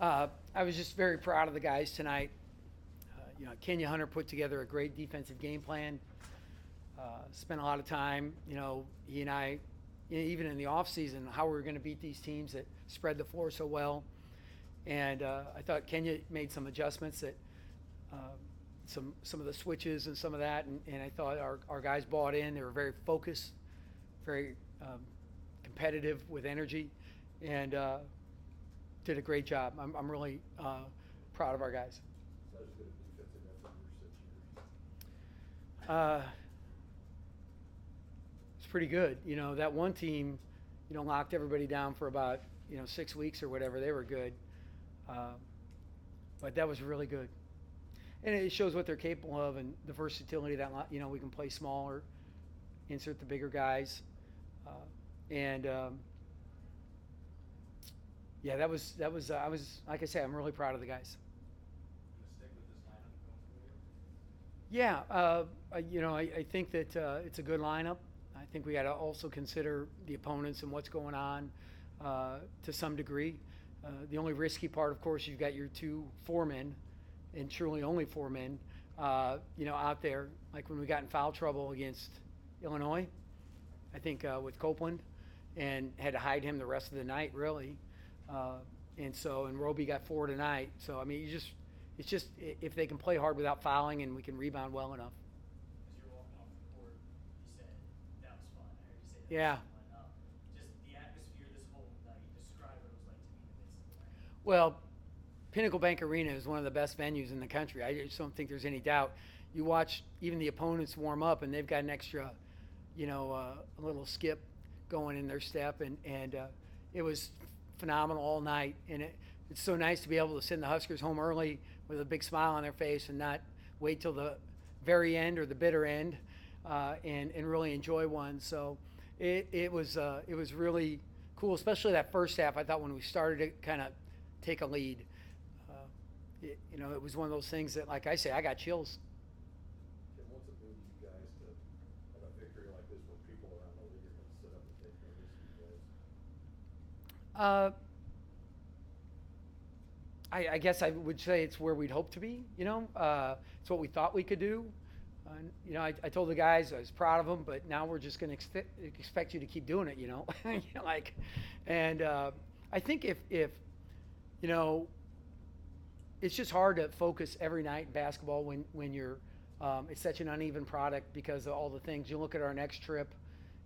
I was just very proud of the guys tonight. Kenya Hunter put together a great defensive game plan. Spent a lot of time, he and I, even in the off season, how we were going to beat these teams that spread the floor so well. And I thought Kenya made some adjustments that some of the switches and some of that, and I thought our guys bought in. They were very focused, very competitive with energy, and did a great job. I'm really proud of our guys. That was good defensive effort in your 6 years. It's pretty good. That one team, locked everybody down for about 6 weeks or whatever. They were good, but that was really good, and it shows what they're capable of and the versatility that we can play smaller, insert the bigger guys, and yeah, that was I was, like I said, I'm really proud of the guys. You gonna stick with this lineup going forward? Yeah, I think that it's a good lineup. I think we got to also consider the opponents and what's going on to some degree. The only risky part, of course, you've got your 2 foremen, and truly only 4 men, out there. Like when we got in foul trouble against Illinois, I think with Copeland, and had to hide him the rest of the night, really. And Roby got 4 tonight. So, I mean, it's just if they can play hard without fouling and we can rebound well enough. As you're walking off the court, you said that was fun. I heard you say that Yeah. was fun. Just the atmosphere this whole night, describe what it was like to be in the midst of that. Well, Pinnacle Bank Arena is one of the best venues in the country. I just don't think there's any doubt. You watch even the opponents warm up, and they've got an extra, a little skip going in their step, and it was phenomenal all night. And it's so nice to be able to send the Huskers home early with a big smile on their face and not wait till the very end or the bitter end, and really enjoy one. So it was really cool, especially that first half. I thought when we started to kind of take a lead, it was one of those things that, like I say, I got chills. Tim, what's it mean to you guys to have a victory like this where people around the league are going to sit up and take notice of you guys? I guess I would say it's where we'd hope to be. It's what we thought we could do. I told the guys I was proud of them, but now we're just going to expect you to keep doing it. I think if it's just hard to focus every night in basketball when you're it's such an uneven product because of all the things. You look at our next trip,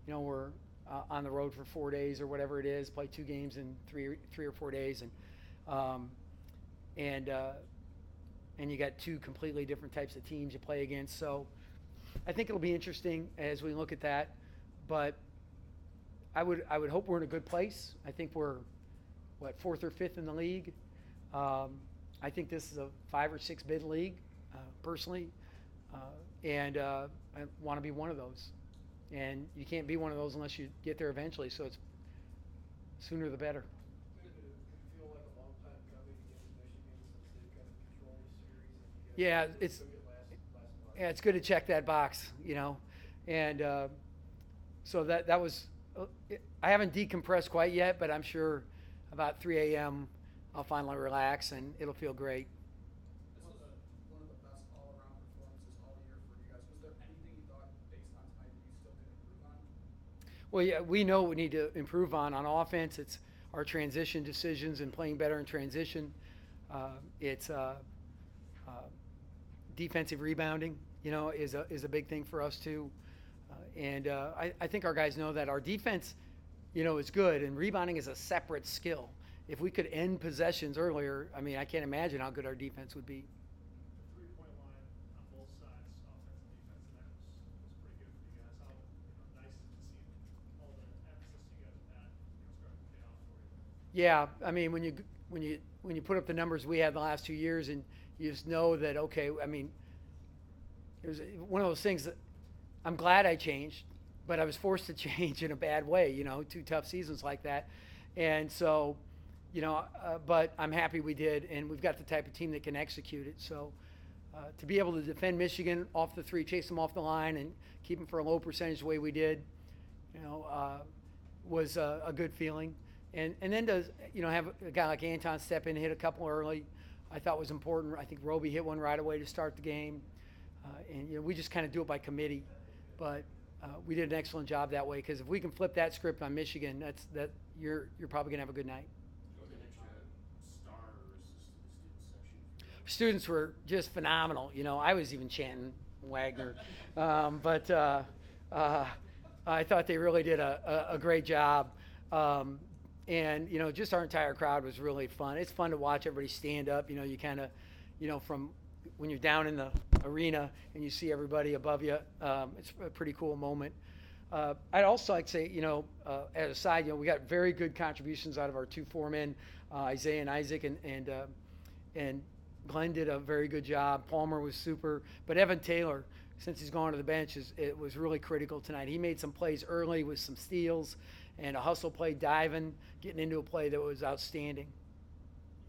we're on the road for 4 days or whatever it is, play 2 games in three or 4 days, and you got 2 completely different types of teams you play against. So I think it'll be interesting as we look at that. But I would hope we're in a good place. I think we're 4th or 5th in the league. I think this is a 5 or 6 bid league, personally, and I want to be one of those. And you can't be one of those unless you get there eventually. So it's sooner the better. Could it feel like a long time coming against Michigan since they've kind of controlled the series? And Yeah, you guys it's took it last yeah, it's good to check that box, and so that was. I haven't decompressed quite yet, but I'm sure about 3 a.m. I'll finally relax and it'll feel great. This was one of the best all-around performances all year for you guys. Was there anything you thought, based on tonight, that you still could improve on? Well, yeah, we know what we need to improve on offense. It's our transition decisions and playing better in transition. It's defensive rebounding, is a big thing for us too. And I think our guys know that our defense, is good, and rebounding is a separate skill. If we could end possessions earlier, I mean, I can't imagine how good our defense would be. The 3-point line on both sides, offense and defense, and that was pretty good for you guys. How nice is it to see all the emphasis you guys have had, starting to pay off for you? Yeah, I mean, when you put up the numbers we had the last 2 years, and you just know that, okay, I mean, it was one of those things that I'm glad I changed, but I was forced to change in a bad way. 2 tough seasons like that, and so. But I'm happy we did, and we've got the type of team that can execute it. So to be able to defend Michigan off the 3, chase them off the line, and keep them for a low percentage the way we did, was a good feeling. and then to have a guy like Anton step in and hit a couple early, I thought was important. I think Roby hit one right away to start the game, and we just kind of do it by committee, but we did an excellent job that way, because if we can flip that script on Michigan, you're probably gonna have a good night. Students were just phenomenal. I was even chanting Wagner, but I thought they really did a great job. And just our entire crowd was really fun. It's fun to watch everybody stand up. You kind of, from when you're down in the arena and you see everybody above you, it's a pretty cool moment. I'd also like to say, as a side, we got very good contributions out of our two foremen, Isaiah and Isaac, and Glenn did a very good job. Palmer was super, but Evan Taylor, since he's gone to the bench, it was really critical tonight. He made some plays early with some steals and a hustle play, diving, getting into a play that was outstanding. You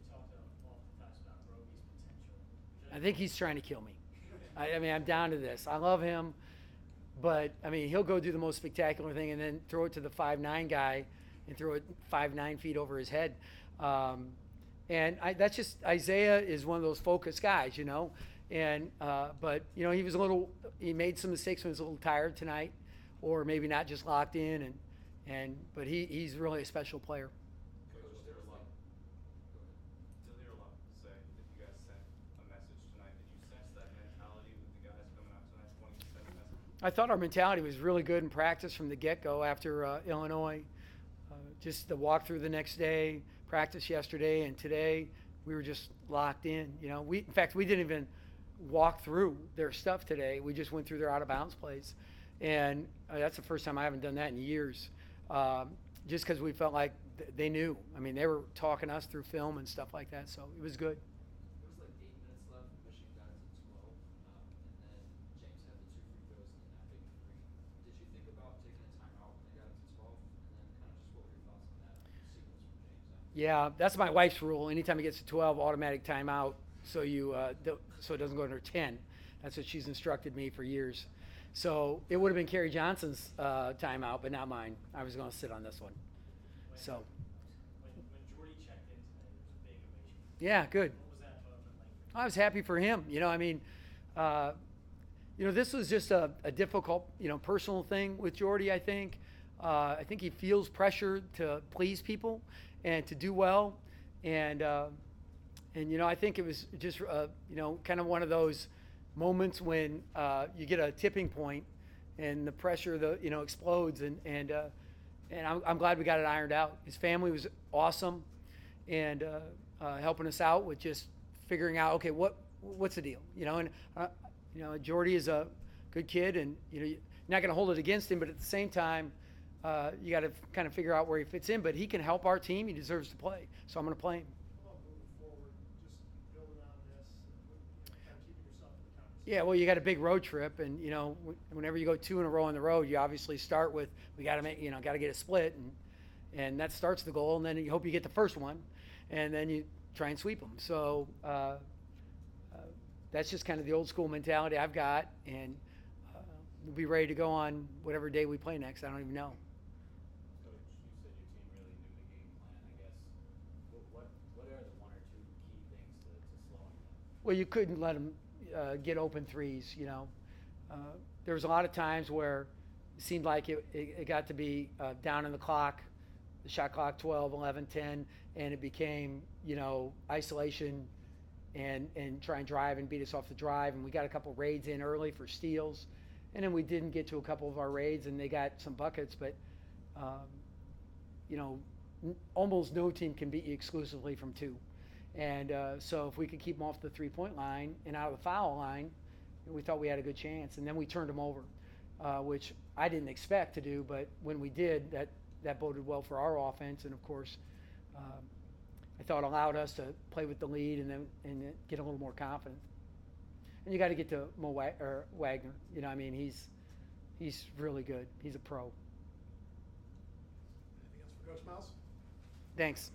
talked oftentimes about Roby's potential. I think he's trying to kill me. I mean, I'm down to this. I love him, but I mean, he'll go do the most spectacular thing and then throw it to the 5'9" guy and throw it 5'9" feet over his head. And that's just, Isaiah is one of those focused guys, and but he made some mistakes when he was a little tired tonight, or maybe not just locked in, but he's really a special player. Coach, was there a lot to say that you guys sent a message tonight? Did you sense that mentality with the guys coming out tonight when you sent a message? I thought our mentality was really good in practice from the get-go after Illinois. Just the walk through the next day, practice yesterday, and today we were just locked in. In fact, we didn't even walk through their stuff today. We just went through their out-of-bounds plays, and that's the first time I haven't done that in years. Just because we felt like they knew. I mean, they were talking us through film and stuff like that, so it was good. There was like 8 minutes left. Michigan got it to 12, and then James had the 2 free throws and that big 3. Did you think about taking a timeout when they got it to 12? And then kind of just what were your thoughts on that sequence from James? Yeah, that's my wife's rule. Anytime it gets to 12, automatic timeout, so so it doesn't go under 10. That's what she's instructed me for years. So it would have been Kerry Johnson's timeout, but not mine. I was going to sit on this one. So. When Jordi checked in tonight, there was a big ovation. Yeah, good. What was that moment like? I was happy for him. This was just a difficult, personal thing with Jordi, I think. I think he feels pressure to please people and to do well. And I think it was just, kind of one of those moments when you get a tipping point and the pressure, explodes. And I'm glad we got it ironed out. His family was awesome and helping us out with just figuring out, okay, what's the deal? Jordi is a good kid, and you're not going to hold it against him, but at the same time, you got to kind of figure out where he fits in. But he can help our team. He deserves to play, so I'm going to play him. How about moving forward, just building on this, kind of keeping yourself in the conversation? Yeah, well, you got a big road trip, and whenever you go 2 in a row on the road, you obviously start with we got to got to get a split, and that starts the goal, and then you hope you get the first one, and then you try and sweep them. So that's just kind of the old school mentality I've got, and we'll be ready to go on whatever day we play next. I don't even know. Coach, you said your team really knew the game plan. I guess what are the 1 or 2 key things to slowing them? Well, you couldn't let them get open threes. There was a lot of times where it seemed like it got to be down in the clock, the shot clock, 12, 11, 10, and it became isolation and try and drive and beat us off the drive. And we got a couple raids in early for steals, and then we didn't get to a couple of our raids, and they got some buckets. But almost no team can beat you exclusively from 2. And so if we could keep them off the 3-point line and out of the foul line, we thought we had a good chance. And then we turned them over, which I didn't expect to do. But when we did, that boded well for our offense. And, of course, I thought it allowed us to play with the lead and then get a little more confident. And you got to get to Wagner. He's really good. He's a pro. Anything else for Coach Mouse? Thanks.